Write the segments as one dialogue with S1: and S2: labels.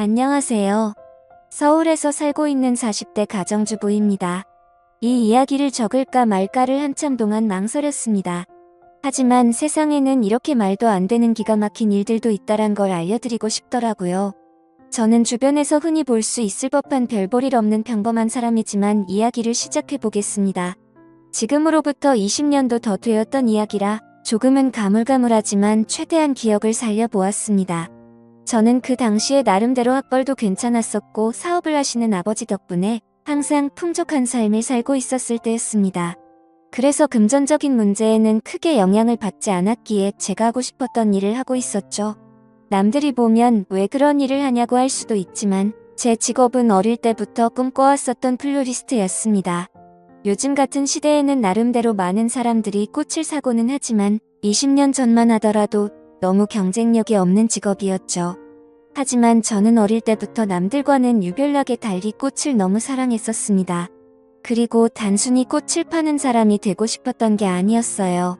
S1: 안녕하세요. 서울에서 살고 있는 40대 가정주부입니다. 이 이야기를 적을까 말까를 한참 동안 망설였습니다. 하지만 세상에는 이렇게 말도 안 되는 기가 막힌 일들도 있다란 걸 알려드리고 싶더라고요. 저는 주변에서 흔히 볼 수 있을 법한 별 볼 일 없는 평범한 사람이지만 이야기를 시작해보겠습니다. 지금으로부터 20년도 더 되었던 이야기라 조금은 가물가물하지만 최대한 기억을 살려보았습니다. 저는 그 당시에 나름대로 학벌도 괜찮았었고 사업을 하시는 아버지 덕분에 항상 풍족한 삶을 살고 있었을 때였습니다. 그래서 금전적인 문제에는 크게 영향을 받지 않았기에 제가 하고 싶었던 일을 하고 있었죠. 남들이 보면 왜 그런 일을 하냐고 할 수도 있지만 제 직업은 어릴 때부터 꿈꿔왔었던 플로리스트였습니다. 요즘 같은 시대에는 나름대로 많은 사람들이 꽃을 사고는 하지만 20년 전만 하더라도 너무 경쟁력이 없는 직업이었죠. 하지만 저는 어릴 때부터 남들과는 유별나게 달리 꽃을 너무 사랑했었습니다. 그리고 단순히 꽃을 파는 사람이 되고 싶었던 게 아니었어요.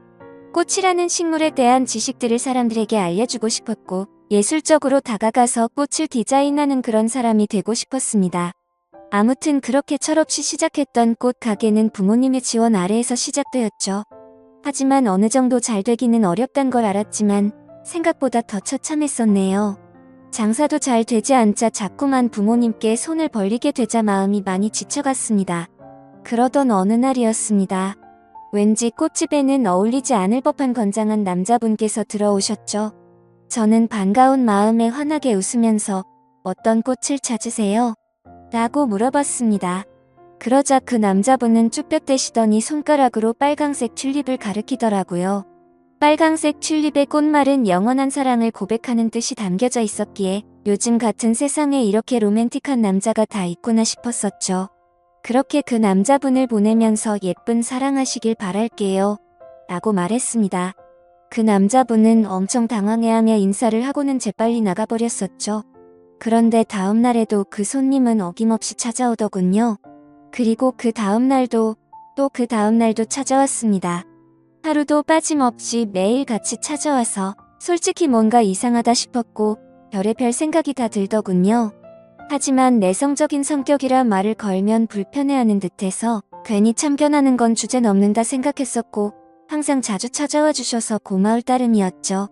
S1: 꽃이라는 식물에 대한 지식들을 사람들에게 알려주고 싶었고 예술적으로 다가가서 꽃을 디자인하는 그런 사람이 되고 싶었습니다. 아무튼 그렇게 철없이 시작했던 꽃 가게는 부모님의 지원 아래에서 시작되었죠. 하지만 어느 정도 잘 되기는 어렵단 걸 알았지만 생각보다 더 처참했었네요. 장사도 잘 되지 않자 자꾸만 부모님께 손을 벌리게 되자 마음이 많이 지쳐갔습니다. 그러던 어느 날이었습니다. 왠지 꽃집에는 어울리지 않을 법한 건장한 남자분께서 들어오셨죠. 저는 반가운 마음에 환하게 웃으면서 어떤 꽃을 찾으세요? 라고 물어봤습니다. 그러자 그 남자분은 쭈뼛대시더니 손가락으로 빨강색 튤립을 가리키더라고요. 빨강색 튤립의 꽃말은 영원한 사랑을 고백하는 뜻이 담겨져 있었기에 요즘 같은 세상에 이렇게 로맨틱한 남자가 다 있구나 싶었었죠. 그렇게 그 남자분을 보내면서 예쁜 사랑하시길 바랄게요. 라고 말했습니다. 그 남자분은 엄청 당황해하며 인사를 하고는 재빨리 나가버렸었죠. 그런데 다음 날에도 그 손님은 어김없이 찾아오더군요. 그리고 그 다음 날도 또 그 다음 날도 찾아왔습니다. 하루도 빠짐없이 매일 같이 찾아와서 솔직히 뭔가 이상하다 싶었고 별의별 생각이 다 들더군요. 하지만 내성적인 성격이라 말을 걸면 불편해하는 듯해서 괜히 참견하는 건 주제 넘는다 생각했었고 항상 자주 찾아와 주셔서 고마울 따름이었죠.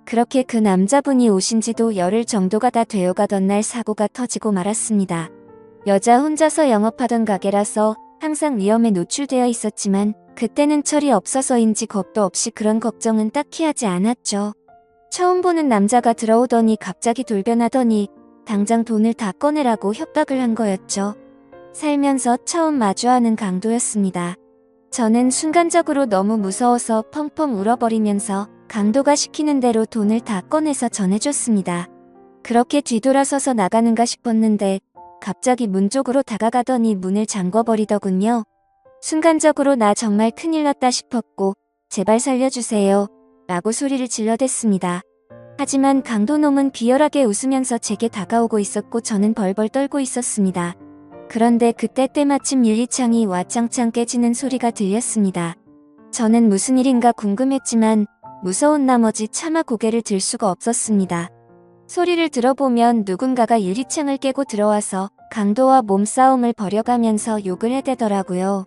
S1: 그렇게 그 남자분이 오신 지도 열흘 정도가 다 되어가던 날 사고가 터지고 말았습니다. 여자 혼자서 영업하던 가게라서 항상 위험에 노출되어 있었지만 그때는 철이 없어서인지 겁도 없이 그런 걱정은 딱히 하지 않았죠. 처음 보는 남자가 들어오더니 갑자기 돌변하더니 당장 돈을 다 꺼내라고 협박을 한 거였죠. 살면서 처음 마주하는 강도였습니다. 저는 순간적으로 너무 무서워서 펑펑 울어버리면서 강도가 시키는 대로 돈을 다 꺼내서 전해줬습니다. 그렇게 뒤돌아서서 나가는가 싶었는데 갑자기 문 쪽으로 다가가더니 문을 잠궈버리더군요. 순간적으로 나 정말 큰일 났다 싶었고 제발 살려주세요 라고 소리를 질러댔습니다. 하지만 강도놈은 비열하게 웃으면서 제게 다가오고 있었고 저는 벌벌 떨고 있었습니다. 그런데 그때 때마침 유리창이 와창창 깨지는 소리가 들렸습니다. 저는 무슨 일인가 궁금했지만 무서운 나머지 차마 고개를 들 수가 없었습니다. 소리를 들어보면 누군가가 유리창을 깨고 들어와서 강도와 몸싸움을 벌여가면서 욕을 해대더라고요.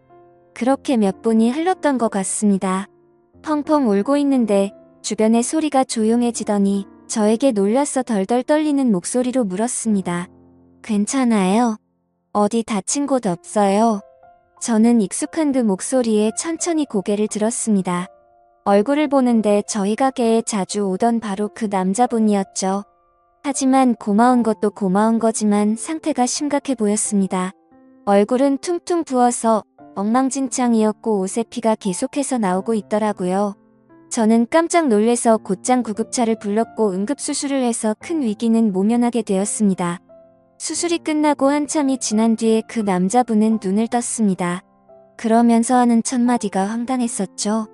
S1: 그렇게 몇 분이 흘렀던 것 같습니다. 펑펑 울고 있는데 주변의 소리가 조용해지더니 저에게 놀라서 덜덜 떨리는 목소리로 물었습니다. 괜찮아요? 어디 다친 곳 없어요? 저는 익숙한 그 목소리에 천천히 고개를 들었습니다. 얼굴을 보는데 저희 가게에 자주 오던 바로 그 남자분이었죠. 하지만 고마운 것도 고마운 거지만 상태가 심각해 보였습니다. 얼굴은 퉁퉁 부어서 엉망진창이었고 옷에 피가 계속해서 나오고 있더라고요. 저는 깜짝 놀래서 곧장 구급차를 불렀고 응급수술을 해서 큰 위기는 모면하게 되었습니다. 수술이 끝나고 한참이 지난 뒤에 그 남자분은 눈을 떴습니다. 그러면서 하는 첫마디가 황당했었죠.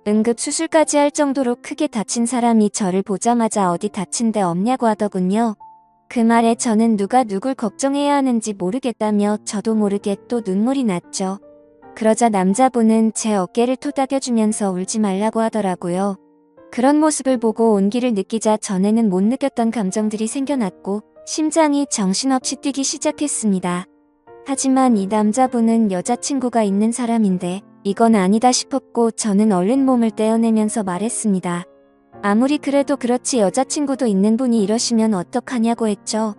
S1: 응급수술까지 할 정도로 크게 다친 사람이 저를 보자마자 어디 다친 데 없냐고 하더군요. 그 말에 저는 누가 누굴 걱정해야 하는지 모르겠다며 저도 모르게 또 눈물이 났죠. 그러자 남자분은 제 어깨를 토닥여주면서 울지 말라고 하더라고요. 그런 모습을 보고 온기를 느끼자 전에는 못 느꼈던 감정들이 생겨났고 심장이 정신없이 뛰기 시작했습니다. 하지만 이 남자분은 여자친구가 있는 사람인데 이건 아니다 싶었고 저는 얼른 몸을 떼어내면서 말했습니다. 아무리 그래도 그렇지 여자친구도 있는 분이 이러시면 어떡하냐고 했죠.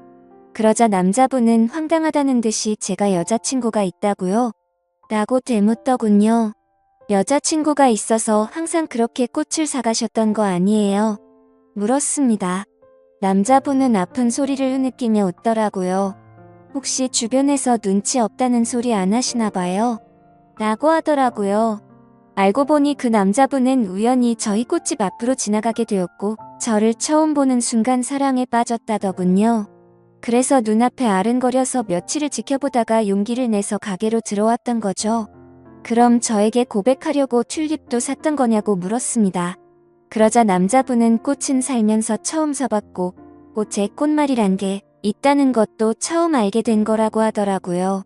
S1: 그러자 남자분은 황당하다는 듯이 제가 여자친구가 있다고요? 라고 되묻더군요. 여자친구가 있어서 항상 그렇게 꽃을 사가셨던 거 아니에요? 물었습니다. 남자분은 아픈 소리를 흐느끼며 웃더라고요. 혹시 주변에서 눈치 없다는 소리 안 하시나 봐요? 라고 하더라고요. 알고 보니 그 남자분은 우연히 저희 꽃집 앞으로 지나가게 되었고 저를 처음 보는 순간 사랑에 빠졌다더군요. 그래서 눈앞에 아른거려서 며칠을 지켜보다가 용기를 내서 가게로 들어왔던 거죠. 그럼 저에게 고백하려고 튤립도 샀던 거냐고 물었습니다. 그러자 남자분은 꽃은 살면서 처음 사봤고 꽃에 꽃말이란 게 있다는 것도 처음 알게 된 거라고 하더라고요.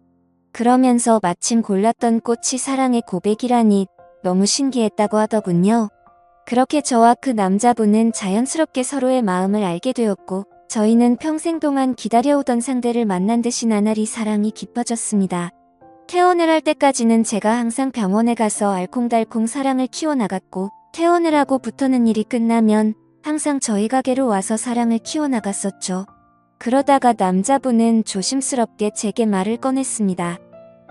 S1: 그러면서 마침 골랐던 꽃이 사랑의 고백이라니 너무 신기했다고 하더군요. 그렇게 저와 그 남자분은 자연스럽게 서로의 마음을 알게 되었고 저희는 평생 동안 기다려오던 상대를 만난 듯이 나날이 사랑이 깊어졌습니다. 퇴원을 할 때까지는 제가 항상 병원에 가서 알콩달콩 사랑을 키워나갔고 퇴원을 하고 붙어는 일이 끝나면 항상 저희 가게로 와서 사랑을 키워나갔었죠. 그러다가 남자분은 조심스럽게 제게 말을 꺼냈습니다.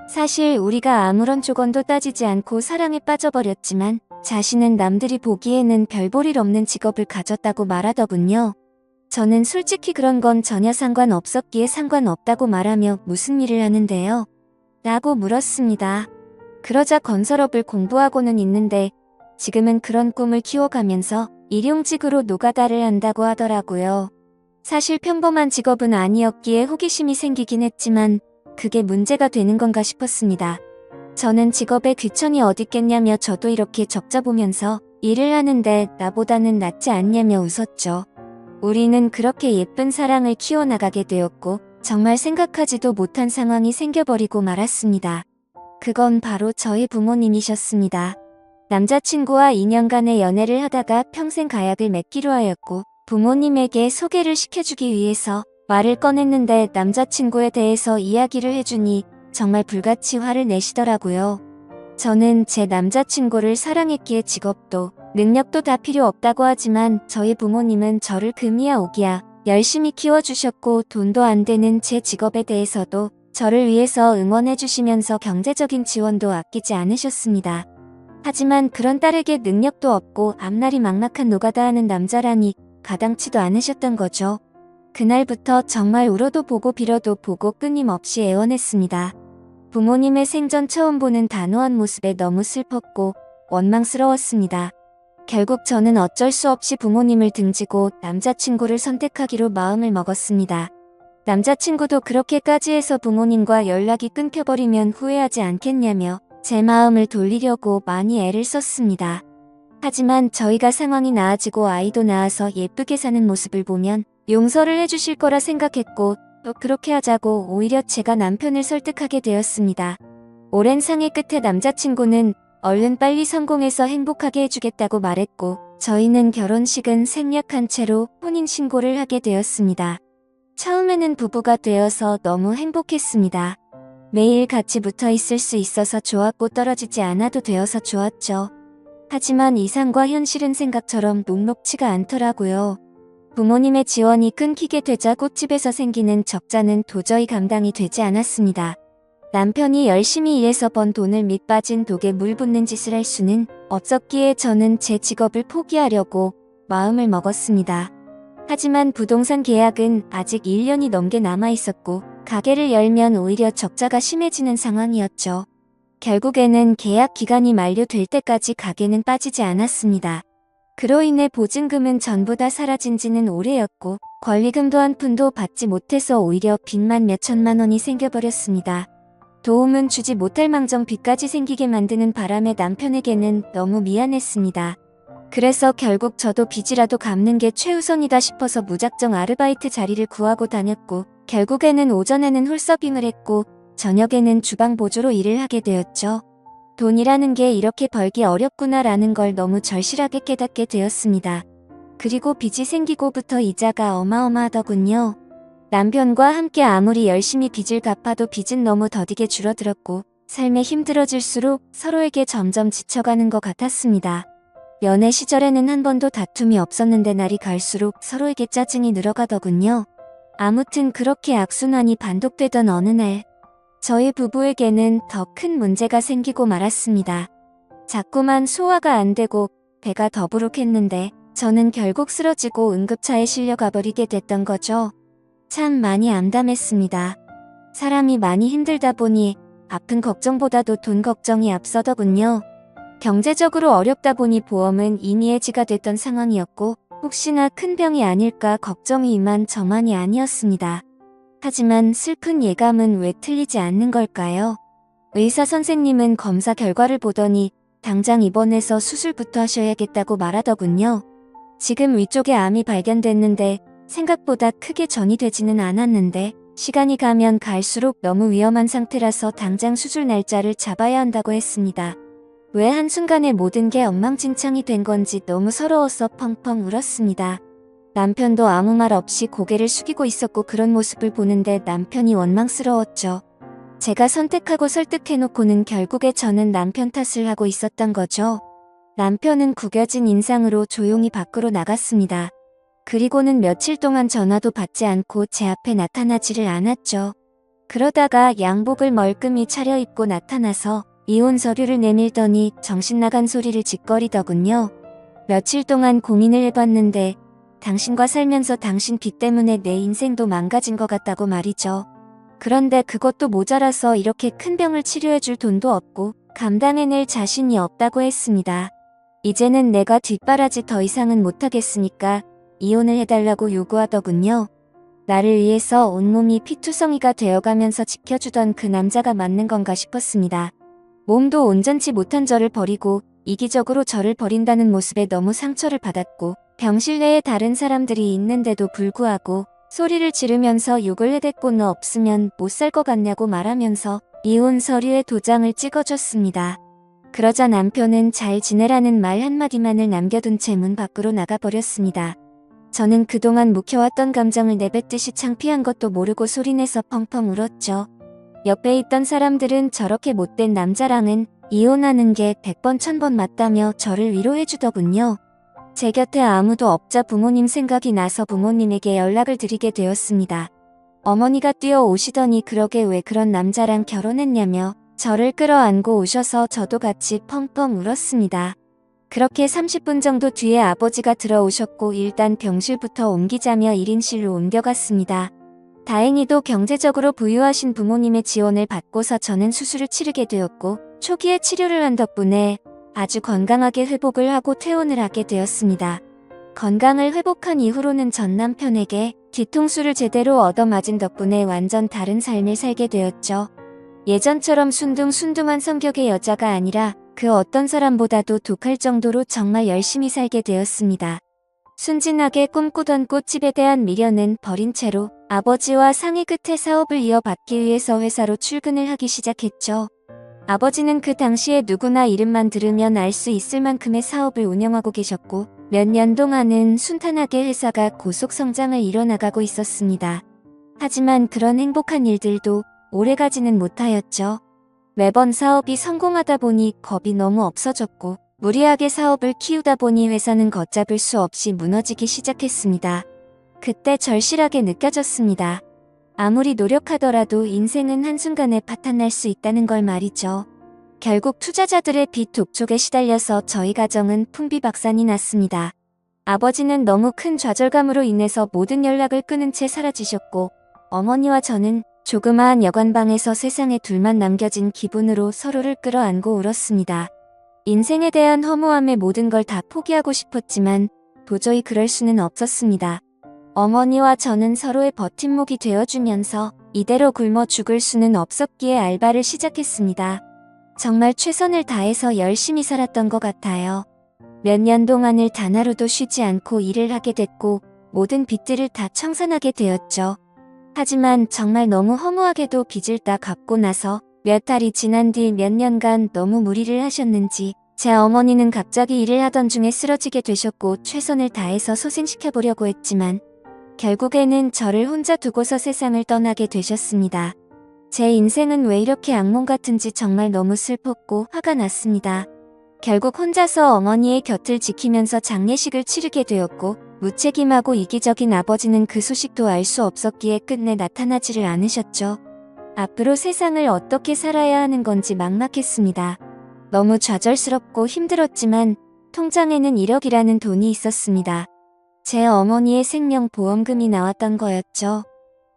S1: 사실 우리가 아무런 조건도 따지지 않고 사랑에 빠져버렸지만 자신은 남들이 보기에는 별 볼 일 없는 직업을 가졌다고 말하더군요. 저는 솔직히 그런 건 전혀 상관없었기에 상관없다고 말하며 무슨 일을 하는데요? 라고 물었습니다. 그러자 건설업을 공부하고는 있는데 지금은 그런 꿈을 키워가면서 일용직으로 노가다를 한다고 하더라고요. 사실 평범한 직업은 아니었기에 호기심이 생기긴 했지만 그게 문제가 되는 건가 싶었습니다. 저는 직업에 귀천이 어딨겠냐며 저도 이렇게 적자 보면서 일을 하는데 나보다는 낫지 않냐며 웃었죠. 우리는 그렇게 예쁜 사랑을 키워나가게 되었고 정말 생각하지도 못한 상황이 생겨버리고 말았습니다. 그건 바로 저희 부모님이셨습니다. 남자친구와 2년간의 연애를 하다가 평생 가약을 맺기로 하였고 부모님에게 소개를 시켜주기 위해서 말을 꺼냈는데 남자친구에 대해서 이야기를 해주니 정말 불같이 화를 내시더라고요. 저는 제 남자친구를 사랑했기에 직업도 능력도 다 필요 없다고 하지만 저희 부모님은 저를 금이야 오기야 열심히 키워주셨고 돈도 안 되는 제 직업에 대해서도 저를 위해서 응원해주시면서 경제적인 지원도 아끼지 않으셨습니다. 하지만 그런 딸에게 능력도 없고 앞날이 막막한 노가다 하는 남자라니 가당치도 않으셨던 거죠. 그날부터 정말 울어도 보고 빌어도 보고 끊임없이 애원했습니다. 부모님의 생전 처음 보는 단호한 모습에 너무 슬펐고 원망스러웠습니다. 결국 저는 어쩔 수 없이 부모님을 등지고 남자친구를 선택하기로 마음을 먹었습니다. 남자친구도 그렇게까지 해서 부모님과 연락이 끊겨버리면 후회하지 않겠냐며 제 마음을 돌리려고 많이 애를 썼습니다. 하지만 저희가 상황이 나아지고 아이도 낳아서 예쁘게 사는 모습을 보면 용서를 해주실 거라 생각했고 또 그렇게 하자고 오히려 제가 남편을 설득하게 되었습니다. 오랜 상의 끝에 남자친구는 얼른 빨리 성공해서 행복하게 해주겠다고 말했고 저희는 결혼식은 생략한 채로 혼인신고를 하게 되었습니다. 처음에는 부부가 되어서 너무 행복했습니다. 매일 같이 붙어 있을 수 있어서 좋았고 떨어지지 않아도 되어서 좋았죠. 하지만 이상과 현실은 생각처럼 녹록치가 않더라고요. 부모님의 지원이 끊기게 되자 꽃집에서 생기는 적자는 도저히 감당이 되지 않았습니다. 남편이 열심히 일해서 번 돈을 밑빠진 독에 물 붓는 짓을 할 수는 없었기에 저는 제 직업을 포기하려고 마음을 먹었습니다. 하지만 부동산 계약은 아직 1년이 넘게 남아있었고 가게를 열면 오히려 적자가 심해지는 상황이었죠. 결국에는 계약 기간이 만료될 때까지 가게는 빠지지 않았습니다. 그로 인해 보증금은 전부 다 사라진 지는 오래였고 권리금도 한 푼도 받지 못해서 오히려 빚만 몇천만 원이 생겨버렸습니다. 도움은 주지 못할 망정 빚까지 생기게 만드는 바람에 남편에게는 너무 미안했습니다. 그래서 결국 저도 빚이라도 갚는 게 최우선이다 싶어서 무작정 아르바이트 자리를 구하고 다녔고 결국에는 오전에는 홀서빙을 했고 저녁에는 주방 보조로 일을 하게 되었죠. 돈이라는 게 이렇게 벌기 어렵구나라는 걸 너무 절실하게 깨닫게 되었습니다. 그리고 빚이 생기고부터 이자가 어마어마하더군요. 남편과 함께 아무리 열심히 빚을 갚아도 빚은 너무 더디게 줄어들었고 삶에 힘들어질수록 서로에게 점점 지쳐가는 것 같았습니다. 연애 시절에는 한 번도 다툼이 없었는데 날이 갈수록 서로에게 짜증이 늘어가더군요. 아무튼 그렇게 악순환이 반복되던 어느 날 저희 부부에게는 더 큰 문제가 생기고 말았습니다. 자꾸만 소화가 안 되고 배가 더부룩했는데 저는 결국 쓰러지고 응급차에 실려가 버리게 됐던 거죠. 참 많이 암담했습니다. 사람이 많이 힘들다 보니 아픈 걱정보다도 돈 걱정이 앞서더군요. 경제적으로 어렵다 보니 보험은 이미 해지가 됐던 상황이었고 혹시나 큰 병이 아닐까 걱정이 이만 저만이 아니었습니다. 하지만 슬픈 예감은 왜 틀리지 않는 걸까요? 의사 선생님은 검사 결과를 보더니 당장 입원해서 수술부터 하셔야겠다고 말하더군요. 지금 위쪽에 암이 발견됐는데 생각보다 크게 전이되지는 않았는데 시간이 가면 갈수록 너무 위험한 상태라서 당장 수술 날짜를 잡아야 한다고 했습니다. 왜 한순간에 모든 게 엉망진창이 된 건지 너무 서러워서 펑펑 울었습니다. 남편도 아무 말 없이 고개를 숙이고 있었고 그런 모습을 보는데 남편이 원망스러웠죠. 제가 선택하고 설득해놓고는 결국에 저는 남편 탓을 하고 있었던 거죠. 남편은 구겨진 인상으로 조용히 밖으로 나갔습니다. 그리고는 며칠 동안 전화도 받지 않고 제 앞에 나타나지를 않았죠. 그러다가 양복을 멀끔히 차려입고 나타나서 이혼 서류를 내밀더니 정신나간 소리를 짓거리더군요. 며칠 동안 고민을 해봤는데 당신과 살면서 당신 빚 때문에 내 인생도 망가진 것 같다고 말이죠. 그런데 그것도 모자라서 이렇게 큰 병을 치료해줄 돈도 없고 감당해낼 자신이 없다고 했습니다. 이제는 내가 뒷바라지 더 이상은 못하겠으니까 이혼을 해달라고 요구하더군요. 나를 위해서 온몸이 피투성이가 되어가면서 지켜주던 그 남자가 맞는 건가 싶었습니다. 몸도 온전치 못한 저를 버리고 이기적으로 저를 버린다는 모습에 너무 상처를 받았고 병실 내에 다른 사람들이 있는데도 불구하고 소리를 지르면서 욕을 해댔고 너 없으면 못 살 것 같냐고 말하면서 이혼 서류에 도장을 찍어줬습니다. 그러자 남편은 잘 지내라는 말 한마디만을 남겨둔 채 문 밖으로 나가버렸습니다. 저는 그동안 묵혀왔던 감정을 내뱉듯이 창피한 것도 모르고 소리내서 펑펑 울었죠. 옆에 있던 사람들은 저렇게 못된 남자랑은 이혼하는 게 100번 1000번 맞다며 저를 위로해주더군요. 제 곁에 아무도 없자 부모님 생각이 나서 부모님에게 연락을 드리게 되었습니다. 어머니가 뛰어오시더니 그러게 왜 그런 남자랑 결혼했냐며 저를 끌어안고 오셔서 저도 같이 펑펑 울었습니다. 그렇게 30분 정도 뒤에 아버지가 들어오셨고 일단 병실부터 옮기자며 1인실로 옮겨갔습니다. 다행히도 경제적으로 부유하신 부모님의 지원을 받고서 저는 수술을 치르게 되었고 초기에 치료를 한 덕분에 아주 건강하게 회복을 하고 퇴원을 하게 되었습니다. 건강을 회복한 이후로는 전 남편에게 뒤통수를 제대로 얻어맞은 덕분에 완전 다른 삶을 살게 되었죠. 예전처럼 순둥순둥한 성격의 여자가 아니라 그 어떤 사람보다도 독할 정도로 정말 열심히 살게 되었습니다. 순진하게 꿈꾸던 꽃집에 대한 미련은 버린 채로 아버지와 상의 끝에 사업을 이어받기 위해서 회사로 출근을 하기 시작했죠. 아버지는 그 당시에 누구나 이름만 들으면 알 수 있을 만큼의 사업을 운영하고 계셨고 몇 년 동안은 순탄하게 회사가 고속 성장을 이뤄나가고 있었습니다. 하지만 그런 행복한 일들도 오래가지는 못하였죠. 매번 사업이 성공하다 보니 겁이 너무 없어졌고 무리하게 사업을 키우다 보니 회사는 걷잡을 수 없이 무너지기 시작했습니다. 그때 절실하게 느껴졌습니다. 아무리 노력하더라도 인생은 한순간에 파탄날 수 있다는 걸 말이죠. 결국 투자자들의 빚 독촉에 시달려서 저희 가정은 풍비박산이 났습니다. 아버지는 너무 큰 좌절감으로 인해서 모든 연락을 끊은 채 사라지셨고 어머니와 저는 조그마한 여관방에서 세상에 둘만 남겨진 기분으로 서로를 끌어안고 울었습니다. 인생에 대한 허무함에 모든 걸 다 포기하고 싶었지만 도저히 그럴 수는 없었습니다. 어머니와 저는 서로의 버팀목이 되어주면서 이대로 굶어 죽을 수는 없었기에 알바를 시작했습니다. 정말 최선을 다해서 열심히 살았던 것 같아요. 몇 년 동안을 단 하루도 쉬지 않고 일을 하게 됐고 모든 빚들을 다 청산하게 되었죠. 하지만 정말 너무 허무하게도 빚을 다 갚고 나서 몇 달이 지난 뒤 몇 년간 너무 무리를 하셨는지 제 어머니는 갑자기 일을 하던 중에 쓰러지게 되셨고 최선을 다해서 소생시켜보려고 했지만 결국에는 저를 혼자 두고서 세상을 떠나게 되셨습니다. 제 인생은 왜 이렇게 악몽 같은지 정말 너무 슬펐고 화가 났습니다. 결국 혼자서 어머니의 곁을 지키면서 장례식을 치르게 되었고 무책임하고 이기적인 아버지는 그 소식도 알 수 없었기에 끝내 나타나지를 않으셨죠. 앞으로 세상을 어떻게 살아야 하는 건지 막막했습니다. 너무 좌절스럽고 힘들었지만 통장에는 1억이라는 돈이 있었습니다. 제 어머니의 생명보험금이 나왔던 거였죠.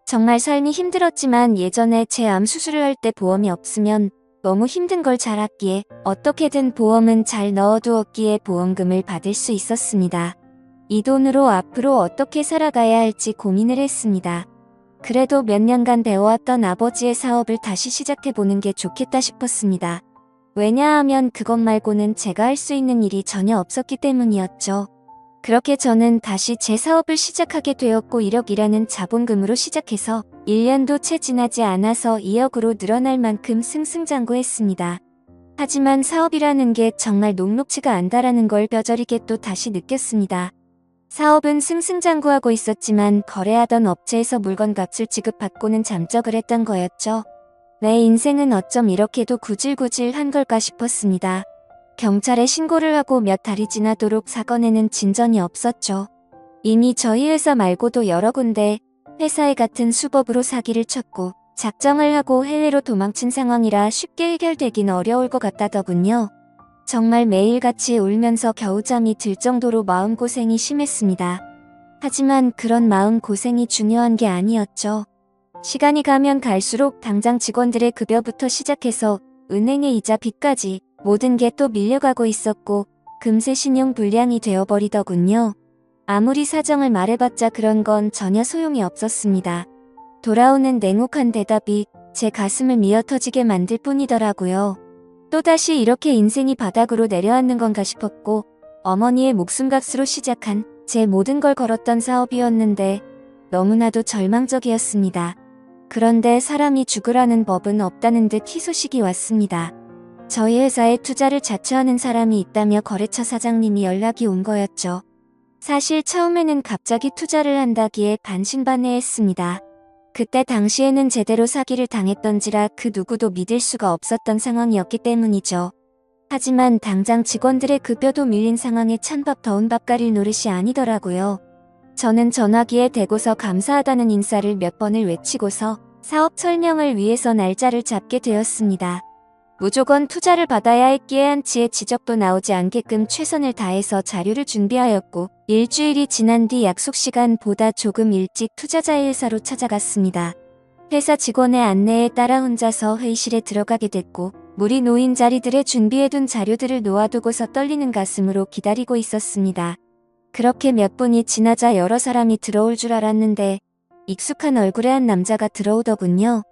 S1: 정말 삶이 힘들었지만 예전에 제 암 수술을 할 때 보험이 없으면 너무 힘든 걸 잘 알았기에 어떻게든 보험은 잘 넣어두었기에 보험금을 받을 수 있었습니다. 이 돈으로 앞으로 어떻게 살아가야 할지 고민을 했습니다. 그래도 몇 년간 배워왔던 아버지의 사업을 다시 시작해보는 게 좋겠다 싶었습니다. 왜냐하면 그것 말고는 제가 할 수 있는 일이 전혀 없었기 때문이었죠. 그렇게 저는 다시 제 사업을 시작하게 되었고 1억이라는 자본금으로 시작해서 1년도 채 지나지 않아서 2억으로 늘어날 만큼 승승장구했습니다. 하지만 사업이라는 게 정말 녹록지가 않다라는 걸 뼈저리게 또 다시 느꼈습니다. 사업은 승승장구하고 있었지만 거래하던 업체에서 물건값을 지급받고는 잠적을 했던 거였죠. 내 인생은 어쩜 이렇게도 구질구질한 걸까 싶었습니다. 경찰에 신고를 하고 몇 달이 지나도록 사건에는 진전이 없었죠. 이미 저희 회사 말고도 여러 군데 회사에 같은 수법으로 사기를 쳤고 작정을 하고 해외로 도망친 상황이라 쉽게 해결되긴 어려울 것 같다더군요. 정말 매일같이 울면서 겨우 잠이 들 정도로 마음고생이 심했습니다. 하지만 그런 마음고생이 중요한 게 아니었죠. 시간이 가면 갈수록 당장 직원들의 급여부터 시작해서 은행의 이자 빚까지 모든 게 또 밀려가고 있었고 금세 신용 불량이 되어버리더군요. 아무리 사정을 말해봤자 그런 건 전혀 소용이 없었습니다. 돌아오는 냉혹한 대답이 제 가슴을 미어터지게 만들 뿐이더라고요. 또다시 이렇게 인생이 바닥으로 내려앉는 건가 싶었고 어머니의 목숨값으로 시작한 제 모든 걸 걸었던 사업이었는데 너무나도 절망적이었습니다. 그런데 사람이 죽으라는 법은 없다는 듯 희소식이 왔습니다. 저희 회사에 투자를 자처하는 사람이 있다며 거래처 사장님이 연락이 온 거였죠. 사실 처음에는 갑자기 투자를 한다기에 반신반의했습니다. 그때 당시에는 제대로 사기를 당했던지라 그 누구도 믿을 수가 없었던 상황이었기 때문이죠. 하지만 당장 직원들의 급여도 밀린 상황에 찬밥 더운 밥 가릴 노릇이 아니더라고요. 저는 전화기에 대고서 감사하다는 인사를 몇 번을 외치고서 사업 설명을 위해서 날짜를 잡게 되었습니다. 무조건 투자를 받아야 했기에 한치의 지적도 나오지 않게끔 최선을 다해서 자료를 준비하였고 일주일이 지난 뒤 약속 시간보다 조금 일찍 투자자의 회사로 찾아갔습니다. 회사 직원의 안내에 따라 혼자서 회의실에 들어가게 됐고 물이 놓인 자리들에 준비해둔 자료들을 놓아두고서 떨리는 가슴으로 기다리고 있었습니다. 그렇게 몇 분이 지나자 여러 사람이 들어올 줄 알았는데 익숙한 얼굴의 한 남자가 들어오더군요.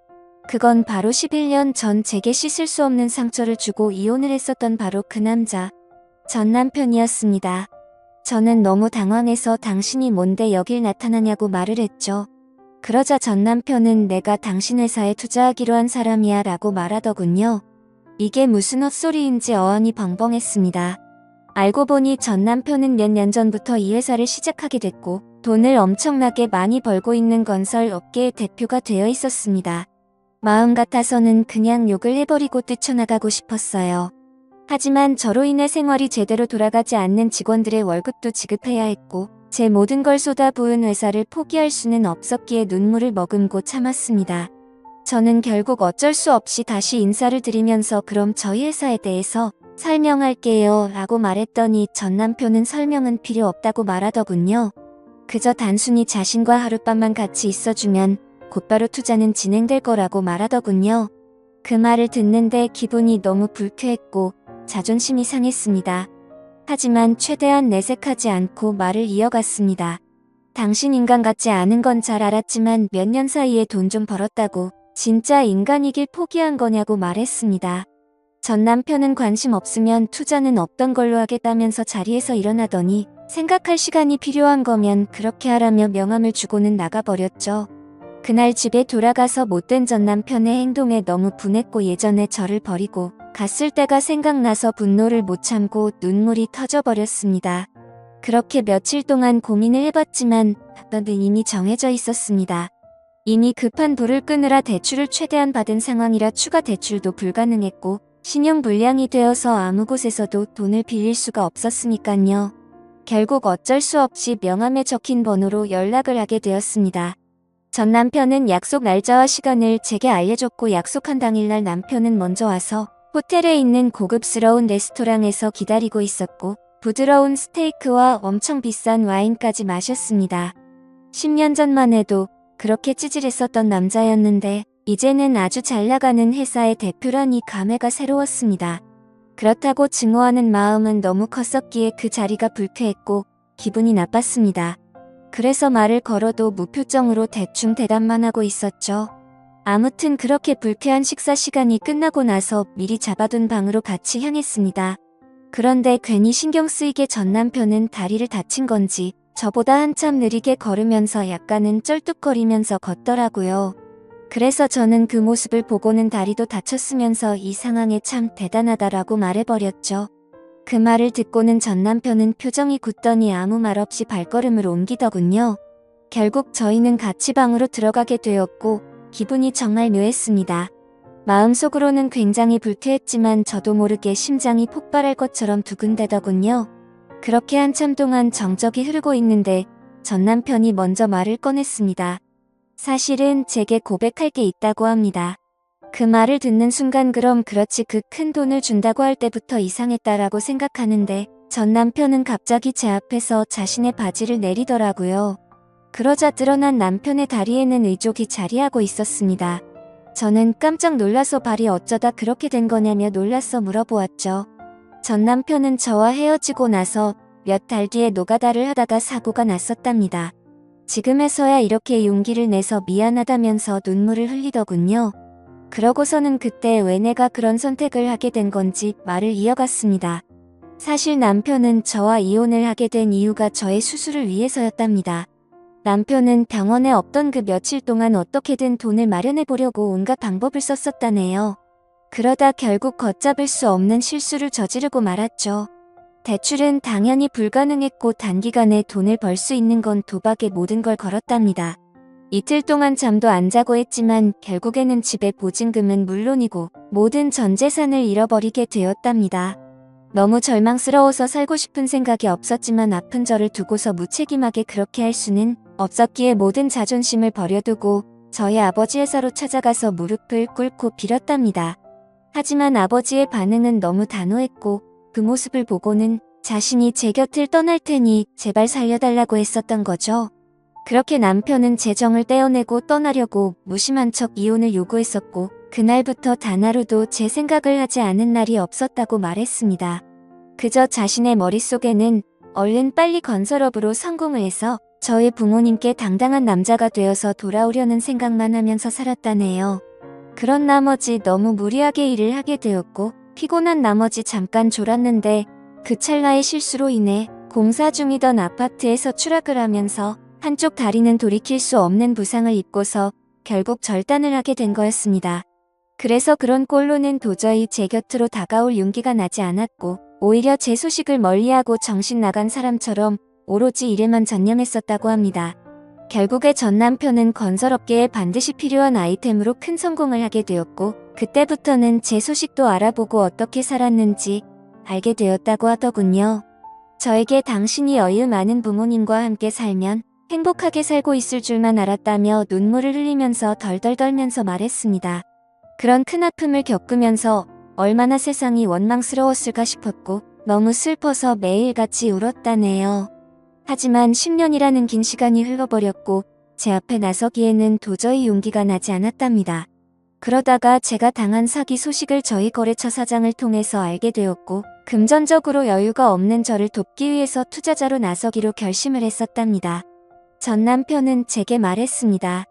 S1: 그건 바로 11년 전 제게 씻을 수 없는 상처를 주고 이혼을 했었던 바로 그 남자, 전 남편이었습니다. 저는 너무 당황해서 당신이 뭔데 여길 나타나냐고 말을 했죠. 그러자 전 남편은 내가 당신 회사에 투자하기로 한 사람이야 라고 말하더군요. 이게 무슨 헛소리인지 어안이 벙벙했습니다. 알고 보니 전 남편은 몇 년 전부터 이 회사를 시작하게 됐고 돈을 엄청나게 많이 벌고 있는 건설 업계의 대표가 되어 있었습니다. 마음 같아서는 그냥 욕을 해버리고 뛰쳐나가고 싶었어요. 하지만 저로 인해 생활이 제대로 돌아가지 않는 직원들의 월급도 지급해야 했고 제 모든 걸 쏟아부은 회사를 포기할 수는 없었기에 눈물을 머금고 참았습니다. 저는 결국 어쩔 수 없이 다시 인사를 드리면서 그럼 저희 회사에 대해서 설명할게요 라고 말했더니 전 남편은 설명은 필요 없다고 말하더군요. 그저 단순히 자신과 하룻밤만 같이 있어주면 곧바로 투자는 진행될 거라고 말하더군요. 그 말을 듣는데 기분이 너무 불쾌했고 자존심이 상했습니다. 하지만 최대한 내색하지 않고 말을 이어갔습니다. 당신 인간 같지 않은 건 잘 알았지만 몇 년 사이에 돈 좀 벌었다고 진짜 인간이길 포기한 거냐고 말했습니다. 전 남편은 관심 없으면 투자는 없던 걸로 하겠다면서 자리에서 일어나더니 생각할 시간이 필요한 거면 그렇게 하라며 명함을 주고는 나가버렸죠. 그날 집에 돌아가서 못된 전 남편의 행동에 너무 분했고 예전에 저를 버리고 갔을 때가 생각나서 분노를 못 참고 눈물이 터져버렸습니다. 그렇게 며칠 동안 고민을 해봤지만 답은 이미 정해져 있었습니다. 이미 급한 불을 끄느라 대출을 최대한 받은 상황이라 추가 대출도 불가능했고 신용 불량이 되어서 아무 곳에서도 돈을 빌릴 수가 없었으니깐요. 결국 어쩔 수 없이 명함에 적힌 번호로 연락을 하게 되었습니다. 전 남편은 약속 날짜와 시간을 제게 알려줬고 약속한 당일날 남편은 먼저 와서 호텔에 있는 고급스러운 레스토랑에서 기다리고 있었고 부드러운 스테이크와 엄청 비싼 와인까지 마셨습니다. 10년 전만 해도 그렇게 찌질했었던 남자였는데 이제는 아주 잘나가는 회사의 대표라니 감회가 새로웠습니다. 그렇다고 증오하는 마음은 너무 컸었기에 그 자리가 불쾌했고 기분이 나빴습니다. 그래서 말을 걸어도 무표정으로 대충 대답만 하고 있었죠. 아무튼 그렇게 불쾌한 식사 시간이 끝나고 나서 미리 잡아둔 방으로 같이 향했습니다. 그런데 괜히 신경 쓰이게 전 남편은 다리를 다친 건지 저보다 한참 느리게 걸으면서 약간은 쩔뚝거리면서 걷더라고요. 그래서 저는 그 모습을 보고는 다리도 다쳤으면서 이 상황에 참 대단하다라고 말해버렸죠. 그 말을 듣고는 전 남편은 표정이 굳더니 아무 말 없이 발걸음을 옮기더군요. 결국 저희는 같이 방으로 들어가게 되었고 기분이 정말 묘했습니다. 마음속으로는 굉장히 불쾌했지만 저도 모르게 심장이 폭발할 것처럼 두근대더군요. 그렇게 한참 동안 정적이 흐르고 있는데 전 남편이 먼저 말을 꺼냈습니다. 사실은 제게 고백할 게 있다고 합니다. 그 말을 듣는 순간 그렇지 그 큰 돈을 준다고 할 때부터 이상했다라고 생각하는데 전 남편은 갑자기 제 앞에서 자신의 바지를 내리더라고요. 그러자 드러난 남편의 다리에는 의족이 자리하고 있었습니다. 저는 깜짝 놀라서 발이 어쩌다 그렇게 된 거냐며 놀라서 물어보았죠. 전 남편은 저와 헤어지고 나서 몇 달 뒤에 노가다를 하다가 사고가 났었답니다. 지금에서야 이렇게 용기를 내서 미안하다면서 눈물을 흘리더군요. 그러고서는 그때 왜 내가 그런 선택을 하게 된 건지 말을 이어갔습니다. 사실 남편은 저와 이혼을 하게 된 이유가 저의 수술을 위해서였답니다. 남편은 병원에 없던 그 며칠 동안 어떻게든 돈을 마련해 보려고 온갖 방법을 썼었다네요. 그러다 결국 걷잡을 수 없는 실수를 저지르고 말았죠. 대출은 당연히 불가능했고 단기간에 돈을 벌 수 있는 건 도박에 모든 걸 걸었답니다. 이틀 동안 잠도 안 자고 했지만 결국에는 집에 보증금은 물론이고 모든 전 재산을 잃어버리게 되었답니다. 너무 절망스러워서 살고 싶은 생각이 없었지만 아픈 저를 두고서 무책임하게 그렇게 할 수는 없었기에 모든 자존심을 버려두고 저희 아버지 회사로 찾아가서 무릎을 꿇고 빌었답니다. 하지만 아버지의 반응은 너무 단호했고 그 모습을 보고는 자신이 제 곁을 떠날 테니 제발 살려달라고 했었던 거죠. 그렇게 남편은 재정을 떼어내고 떠나려고 무심한 척 이혼을 요구했었고 그날부터 단 하루도 제 생각을 하지 않은 날이 없었다고 말했습니다. 그저 자신의 머릿속에는 얼른 빨리 건설업으로 성공을 해서 저희 부모님께 당당한 남자가 되어서 돌아오려는 생각만 하면서 살았다네요. 그런 나머지 너무 무리하게 일을 하게 되었고 피곤한 나머지 잠깐 졸았는데 그 찰나의 실수로 인해 공사 중이던 아파트에서 추락을 하면서 한쪽 다리는 돌이킬 수 없는 부상을 입고서 결국 절단을 하게 된 거였습니다. 그래서 그런 꼴로는 도저히 제 곁으로 다가올 용기가 나지 않았고 오히려 제 소식을 멀리하고 정신 나간 사람처럼 오로지 일에만 전념했었다고 합니다. 결국에 전 남편은 건설업계에 반드시 필요한 아이템으로 큰 성공을 하게 되었고 그때부터는 제 소식도 알아보고 어떻게 살았는지 알게 되었다고 하더군요. 저에게 당신이 여유 많은 부모님과 함께 살면 행복하게 살고 있을 줄만 알았다며 눈물을 흘리면서 덜덜 떨면서 말했습니다. 그런 큰 아픔을 겪으면서 얼마나 세상이 원망스러웠을까 싶었고 너무 슬퍼서 매일같이 울었다네요. 하지만 10년이라는 긴 시간이 흘러버렸고 제 앞에 나서기에는 도저히 용기가 나지 않았답니다. 그러다가 제가 당한 사기 소식을 저희 거래처 사장을 통해서 알게 되었고 금전적으로 여유가 없는 저를 돕기 위해서 투자자로 나서기로 결심을 했었답니다. 전 남편은 제게 말했습니다.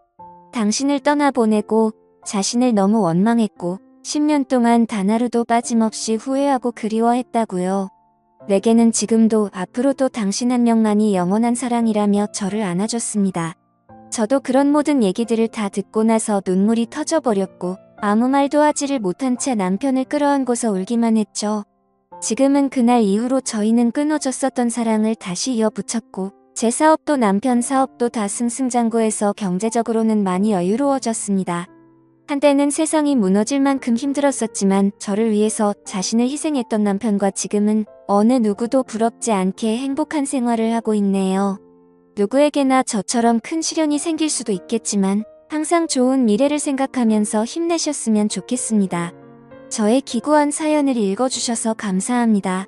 S1: 당신을 떠나보내고 자신을 너무 원망했고 10년 동안 단 하루도 빠짐없이 후회하고 그리워했다고요. 내게는 지금도 앞으로도 당신 한 명만이 영원한 사랑이라며 저를 안아줬습니다. 저도 그런 모든 얘기들을 다 듣고 나서 눈물이 터져버렸고 아무 말도 하지를 못한 채 남편을 끌어안고서 울기만 했죠. 지금은 그날 이후로 저희는 끊어졌었던 사랑을 다시 이어붙였고 제 사업도 남편 사업도 다 승승장구해서 경제적으로는 많이 여유로워졌습니다. 한때는 세상이 무너질 만큼 힘들었었지만 저를 위해서 자신을 희생했던 남편과 지금은 어느 누구도 부럽지 않게 행복한 생활을 하고 있네요. 누구에게나 저처럼 큰 시련이 생길 수도 있겠지만 항상 좋은 미래를 생각하면서 힘내셨으면 좋겠습니다. 저의 기구한 사연을 읽어주셔서 감사합니다.